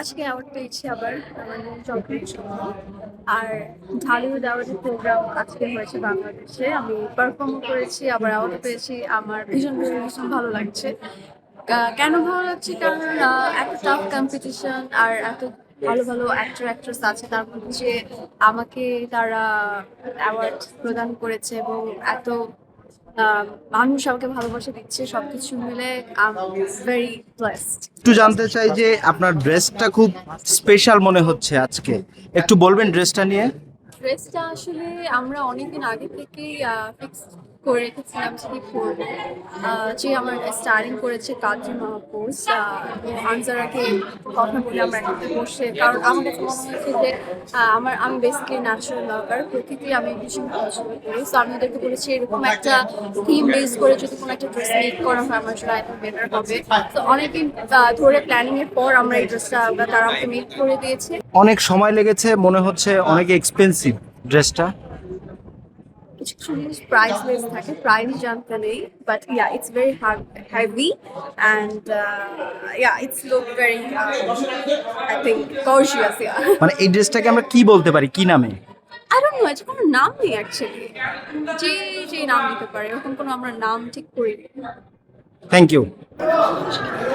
আজকে অ্যাওয়ার্ড পেয়েছি আবার আমার চলচ্চিত্রের জন্য। আর ঢালিউড অ্যাওয়ার্ডের প্রোগ্রাম আজকে হয়েছে বাংলাদেশে। আমি পারফর্ম করেছি, আবার অ্যাওয়ার্ড পেয়েছি। আমার ভীষণ ভীষণ ভীষণ ভালো লাগছে। কেন ভালো লাগছে? কারণ এত টাফ কম্পিটিশন আর এত ভালো ভালো অ্যাক্টর অ্যাক্ট্রেস আছে, তার মধ্যে আমাকে তারা অ্যাওয়ার্ড প্রদান করেছে এবং এত আহ, মানুষ আমাকে ভালোবাসা দিচ্ছে, সবকিছু মিলে আই এম ভেরি ব্লেসড। একটু জানতে চাই যে আপনার ড্রেসটা খুব স্পেশাল মনে হচ্ছে আজকে, একটু বলবেন ড্রেসটা নিয়ে। ড্রেসটা আসলে আমরা অনেকদিন আগে থেকেই ফিক্স করে রেখেছিলাম যে কি পরবো। যে আমার স্টাইলিং করেছে কাজী মাহফুজ, আনজারাকে কথা বলে আমরা একসাথে বসে, কারণ আমার কাছে মনে হয়েছে যে আমি বেসিক্যালি ন্যাচারাল লাভার, প্রকৃতি আমি ভীষণ পছন্দ করি। সো আমি ওদেরকে বলেছি এরকম একটা থিম বেস করে যদি কোনো একটা ড্রেস মেক করা হয় আমার জন্য এত বেটার হবে। তো অনেকদিন ধরে প্ল্যানিং এর পর আমরা এই ড্রেসটা তারা আমাকে মেক করে দিয়েছে। অনেক সময় লেগেছে মনে হচ্ছে, অনেক এক্সপেন্সিভ ড্রেসটা। কিছু কিছু জিনিস প্রাইসলেস থাকে, প্রাইস জানতে নেই, but ya it's very heavy and ya it's look very I think gorgeous. Ya মানে এই ড্রেসটাকে আমরা কি বলতে পারি, কি নামে? আই ডোন্ট নো, এটা কোনো নাম নেই অ্যাকচুয়ালি। যে যে নাম নিতে পারে, এরকম কোনো আমরা নাম ঠিক করিনি। Thank you.